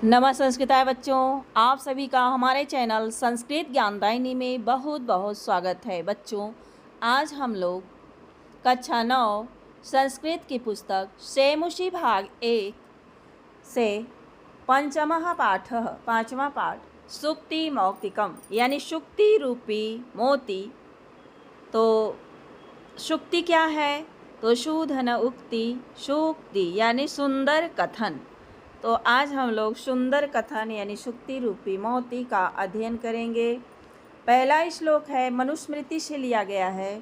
नमः संस्कृताय बच्चों, आप सभी का हमारे चैनल संस्कृत ज्ञानदायिनी में बहुत बहुत स्वागत है। बच्चों, आज हम लोग कक्षा 9 संस्कृत की पुस्तक शेमुषी भाग 1 से पाँचवा पाठ सुक्ति मौक्तिकम यानी शुक्ति रूपी मोती। तो शुक्ति क्या है? तो शूधन उक्ति शुक्ति यानी सुंदर कथन। तो आज हम लोग सुंदर कथन यानी शुक्ति रूपी मोती का अध्ययन करेंगे। पहला श्लोक है, मनुस्मृति से लिया गया है।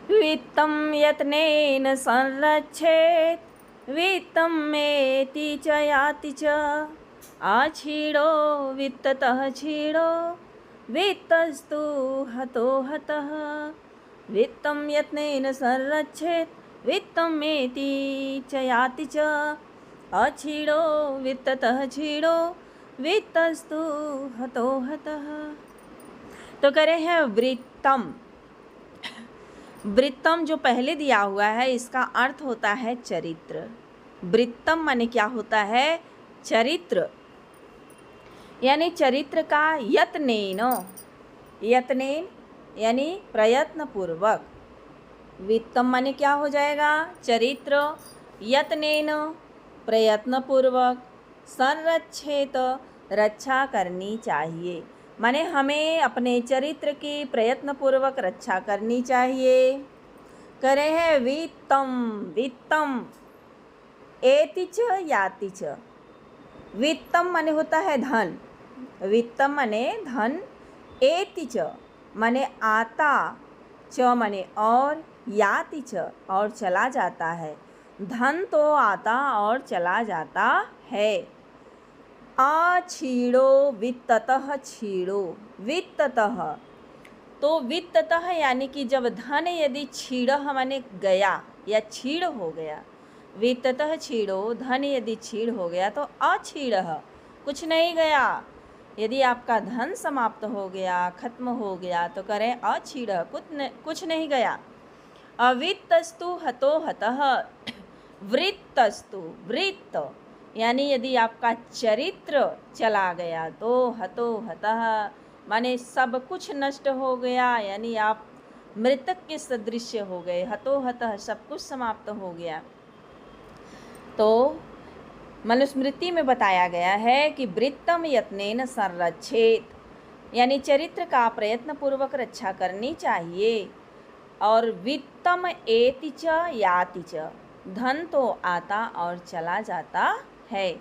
वित्तं यत्नेन संरक्षेत् वित्तं मेति च याति च आछीड़ो वित्ततः छीड़ो वित्तस्तु हतो हतः। वित्तं यत्नेन संरक्षेत् वित्तं मेति च याति च अछीड़ो वित्ततः छीड़ो वित्तस्तु हतो हतः। तो करे हैं वृत्तम। वृत्तम जो पहले दिया हुआ है इसका अर्थ होता है चरित्र। वृत्तम माने क्या होता है? चरित्र, यानी चरित्र का यत्नेन, यत्नेन यानी प्रयत्न पूर्वक। वित्तम माने क्या हो जाएगा? चरित्र, यत्नेन प्रयत्न पूर्वक, संरक्षेत रक्षा करनी चाहिए, माने हमें अपने चरित्र की प्रयत्न पूर्वक रक्षा करनी चाहिए। करे हैं वित्तम, वित्तम एति च याति च। वित्तम माने होता है धन, वित्तम माने धन, एति च माने आता, च माने और, याति च और चला जाता है। धन तो आता और चला जाता है। अछीड़ो वित्ततः छीड़ो, वित्ततः तो वित्ततः यानी कि जब धन यदि छीड़ह माने गया या छीड़ हो गया, वित्ततः छीड़ो धन यदि छीड़ हो गया तो अछीड़ह कुछ नहीं गया। यदि आपका धन समाप्त हो गया, खत्म हो गया तो करें अछीड़ह कुछ नहीं गया। अवित्तस्तु हतो हतः। वृत्तस्तु, वृत्त यानी यदि आपका चरित्र चला गया तो हतो हतः माने सब कुछ नष्ट हो गया, यानी आप मृतक के सदृश हो गए। हतो हतः सब कुछ समाप्त हो गया। तो मनुस्मृति में बताया गया है कि वृत्तम यत्नेन संरक्षेत यानी चरित्र का प्रयत्न पूर्वक रक्षा करनी चाहिए। और वित्तम एति च याति च, धन तो आता और चला जाता है।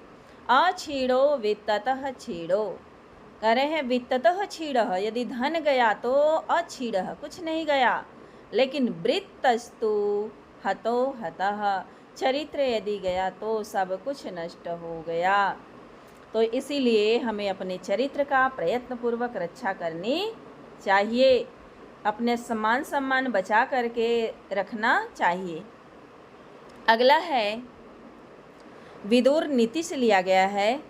अछीड़ो वित्ततः छीड़ो, कह रहे हैं वित्ततः छीड़ह, यदि धन गया तो अछीड़ह कुछ नहीं गया। लेकिन वृत्तस्तु हतो हतः, चरित्र यदि गया तो सब कुछ नष्ट हो गया। तो इसीलिए हमें अपने चरित्र का प्रयत्न पूर्वक रक्षा करनी चाहिए, अपने सम्मान बचा करके रखना चाहिए। अगला है विदुर नीति से लिया गया है।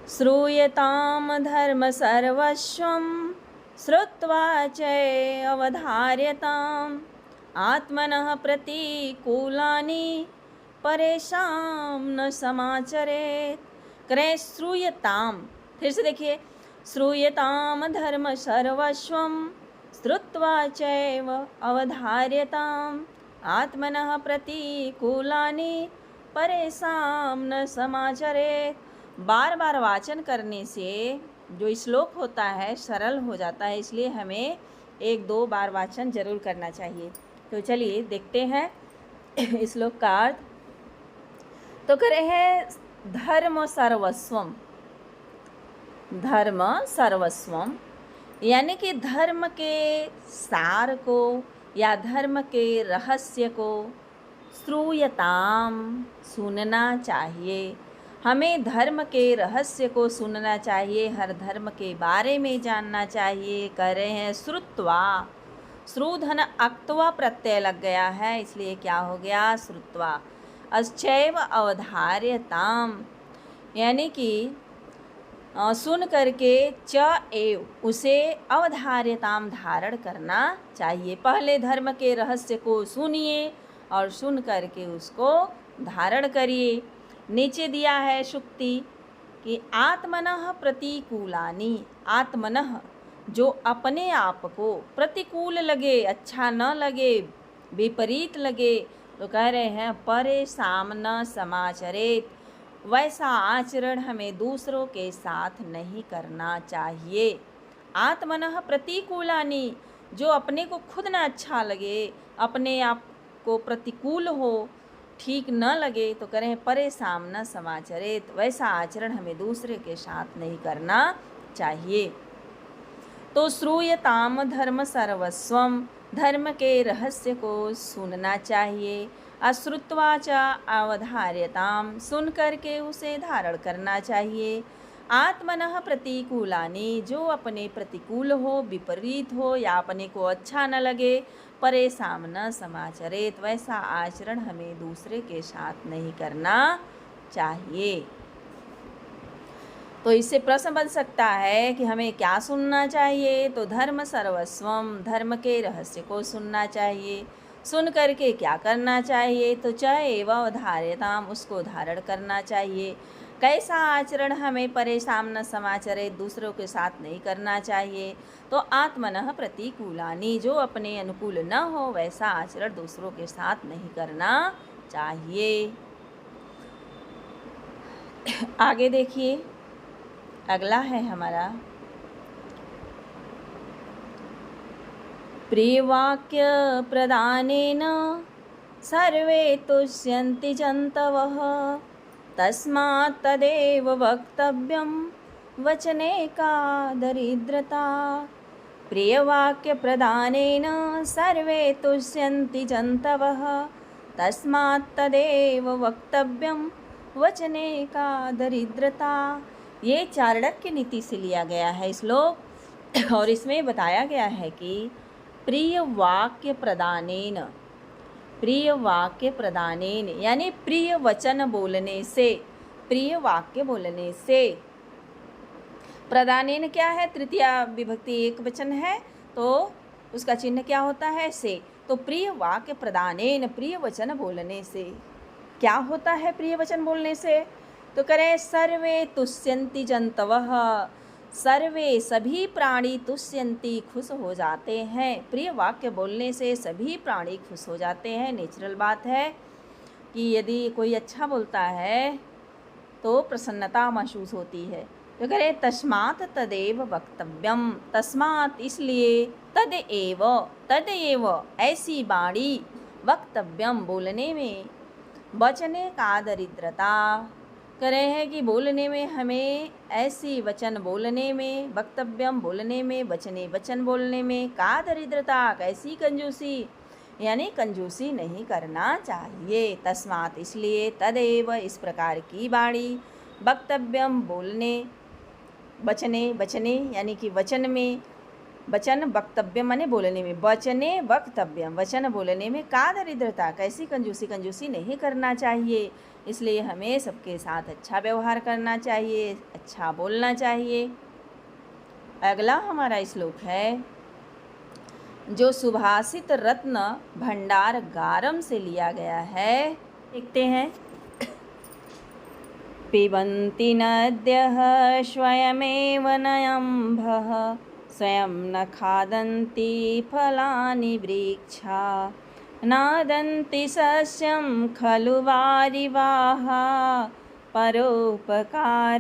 श्रूयताम धर्म सर्वस्वं श्रुत्वा च अवधार्यताम आत्मनः प्रतिकूलानि परेशां न समाचरेत्। करें श्रूयताम, फिर से देखिए, श्रूयताम धर्म सर्वस्वं श्रुत्वा चैव अवधार्यताम आत्मनः प्रतिकूलानि परेशां न समाचरेत्। बार बार वाचन करने से जो श्लोक होता है सरल हो जाता है, इसलिए हमें 1-2 बार वाचन जरूर करना चाहिए। तो चलिए देखते हैं श्लोक का अर्थ। तो करे है धर्म सर्वस्वम, धर्म सर्वस्वम यानी कि धर्म के सार को या धर्म के रहस्य को श्रूयताम सुनना चाहिए। हमें धर्म के रहस्य को सुनना चाहिए, हर धर्म के बारे में जानना चाहिए। कह रहे हैं श्रुत्वा, श्रुधन अक्त्वा प्रत्यय लग गया है, इसलिए क्या हो गया? श्रुत्वा। अश्चैव अवधार्यताम यानी कि सुन करके, च एव उसे, अवधार्यताम धारण करना चाहिए। पहले धर्म के रहस्य को सुनिए और सुन करके उसको धारण करिए। नीचे दिया है शुक्ति कि आत्मनः प्रतिकूलानि, आत्मनः जो अपने आप को प्रतिकूल लगे, अच्छा न लगे, विपरीत लगे, तो कह रहे हैं परे सामना समाचरेत, वैसा आचरण हमें दूसरों के साथ नहीं करना चाहिए। आत्मनः प्रतिकूलानि, जो अपने को खुद ना अच्छा लगे, अपने आप को प्रतिकूल हो, ठीक न लगे, तो करें परे सामना समाचरित, वैसा आचरण हमें दूसरे के साथ नहीं करना चाहिए। तो श्रूयताम धर्म सर्वस्वम, धर्म के रहस्य को सुनना चाहिए। अश्रुत्वा च अवधार्यताम, सुन करके उसे धारण करना चाहिए। आत्मनः प्रतिकूलानि, जो अपने प्रतिकूल हो, विपरीत हो या अपने को अच्छा न लगे, परे सामना समाचरित, वैसा आचरण हमें दूसरे के साथ नहीं करना चाहिए। तो इससे प्रश्न बन सकता है कि हमें क्या सुनना चाहिए, तो धर्म सर्वस्वम, धर्म के रहस्य को सुनना चाहिए। सुन करके क्या करना चाहिए, तो च एवं धार्यताम, उसको धारण करना चाहिए। कैसा आचरण हमें परे सामना समाचरे, दूसरों के साथ नहीं करना चाहिए, तो आत्मनः प्रतिकूलानि, जो अपने अनुकूल न हो वैसा आचरण दूसरों के साथ नहीं करना चाहिए। आगे देखिए, अगला है हमारा प्रियवाक्य प्रदानेन सर्वे तुष्यन्ति जन्तवः, तस्मात् तदेव वक्तव्यं वचने का दरिद्रता। प्रियवाक्य प्रदानेन सर्वे तुष्यन्ति जन्तवः, तस्मात् तदेव वक्तव्यं वचने का दरिद्रता। ये चाणक्य नीति से लिया गया है श्लोक, और इसमें बताया गया है कि प्रिय वाक्य प्रदानेन, प्रिय वाक्य प्रदानेन यानी प्रिय वचन बोलने से, प्रिय वाक्य बोलने से। प्रदानेन क्या है, तृतीया विभक्ति एक वचन है, तो उसका चिन्ह क्या होता है, से। तो प्रिय वाक्य प्रदानेन, प्रिय वचन बोलने से क्या होता है, प्रिय वचन बोलने से, तो करें सर्वे तुष्यन्ति जन्तवः, सर्वे सभी प्राणी तुष्यन्ति खुश हो जाते हैं। प्रिय वाक्य बोलने से सभी प्राणी खुश हो जाते हैं। नेचुरल बात है कि यदि कोई अच्छा बोलता है तो प्रसन्नता महसूस होती है। तो कह रहे तस्मात् तदेव वक्तव्यम, तस्मात् इसलिए, तदेव, तदेव ऐसी वाणी, वक्तव्यम बोलने में, वचने का दरिद्रता, कह रहे हैं कि बोलने में हमें ऐसी वचन बोलने में, वक्तव्यम बोलने में, वचने वचन बोलने में, का दरिद्रता कैसी कंजूसी, यानी कंजूसी नहीं करना चाहिए। तस्मात् इसलिए, तदेव इस प्रकार की वाणी, वक्तव्यम बोलने, वचने वचने यानी कि वचन में, वचन वक्तव्यम माने बोलने में, वचने वक्तव्यम वचन बोलने में, का दरिद्रता कैसी कंजूसी, कंजूसी नहीं करना चाहिए। इसलिए हमें सबके साथ अच्छा व्यवहार करना चाहिए, अच्छा बोलना चाहिए। अगला हमारा श्लोक है जो सुभाषित रत्न भंडार गारम से लिया गया है, देखते हैं। पिबन्ति नद्यः स्वयमेव नयम्भः, स्वयं न खादन्ति फलानि वृक्षा, नादन्ति सस्यं खलु वारिवाः, परोपकाराय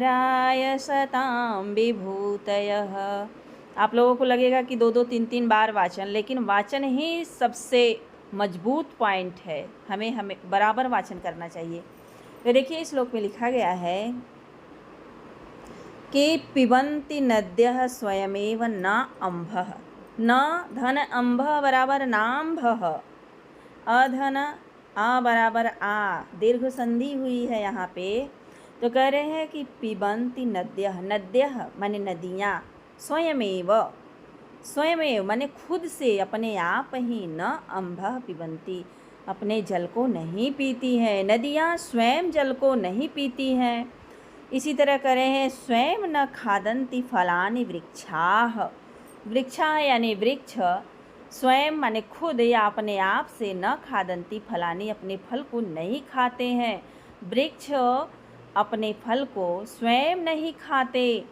सतां विभूतयः। आप लोगों को लगेगा कि 2-2, 3-3 बार वाचन, लेकिन वाचन ही सबसे मजबूत पॉइंट है। हमें बराबर वाचन करना चाहिए। तो देखिए इस श्लोक में लिखा गया है कि पिबन्ति नद्यः स्वयमेव न अम्भः, न धन अम्भः बराबर नाम्भः, अधन आ बराबर आ, दीर्घ संधि हुई है यहाँ पे। तो कह रहे हैं कि पिबन्ति नद्यः, नद्यः माने नदियाँ, स्वयमेव, स्वयमेव माने खुद से, अपने आप ही, न अम्भः पिबन्ति अपने जल को नहीं पीती है, नदियाँ स्वयं जल को नहीं पीती हैं। इसी तरह कह रहे हैं स्वयं न खादन्ति फलानि वृक्षाः, वृक्षा यानी वृक्ष, स्वयं माने खुद या अपने आप से, न खादन्ति फलानि अपने फल को नहीं खाते हैं, वृक्ष अपने फल को स्वयं नहीं खाते।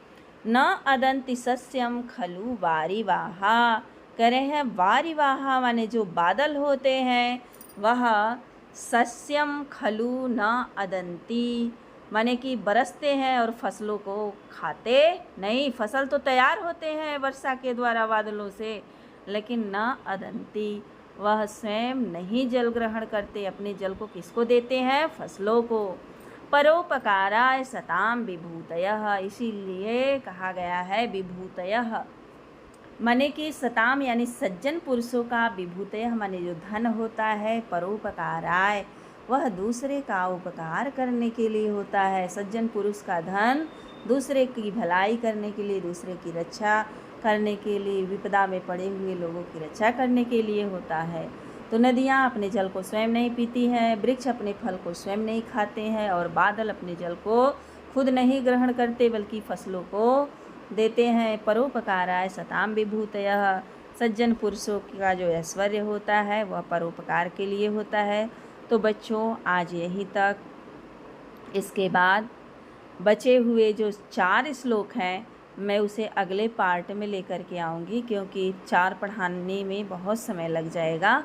न अदंति सस्यम खलु वारिवाहा। कह रहे हैं वारिवाहा माने जो बादल होते हैं वह सस्यम खलु न अदंती माने कि बरसते हैं और फसलों को खाते नहीं। फसल तो तैयार होते हैं वर्षा के द्वारा बादलों से, लेकिन न अदंती वह स्वयं नहीं जल ग्रहण करते। अपने जल को किसको देते हैं? फसलों को। परोपकाराय सताम विभूतयः, इसीलिए कहा गया है विभूतयः माने कि सताम यानी सज्जन पुरुषों का, विभूतयः माने जो धन होता है, परोपकाराय वह दूसरे का उपकार करने के लिए होता है। सज्जन पुरुष का धन दूसरे की भलाई करने के लिए, दूसरे की रक्षा करने के लिए, विपदा में पड़े हुए लोगों की रक्षा करने के लिए होता है। तो नदियाँ अपने जल को स्वयं नहीं पीती हैं, वृक्ष अपने फल को स्वयं नहीं खाते हैं, और बादल अपने जल को खुद नहीं ग्रहण करते बल्कि फसलों को देते हैं। परोपकाराय सताम विभूतयः, सज्जन पुरुषों का जो ऐश्वर्य होता है वह परोपकार के लिए होता है। तो बच्चों आज यहीं तक। इसके बाद बचे हुए जो 4 श्लोक हैं मैं उसे अगले पार्ट में लेकर के आऊँगी, क्योंकि 4 पढ़ाने में बहुत समय लग जाएगा।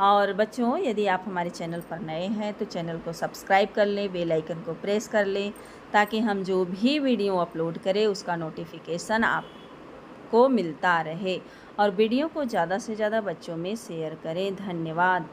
और बच्चों यदि आप हमारे चैनल पर नए हैं तो चैनल को सब्सक्राइब कर लें, बेल आइकन को प्रेस कर लें, ताकि हम जो भी वीडियो अपलोड करें उसका नोटिफिकेशन आपको मिलता रहे। और वीडियो को ज़्यादा से ज़्यादा बच्चों में शेयर करें। धन्यवाद।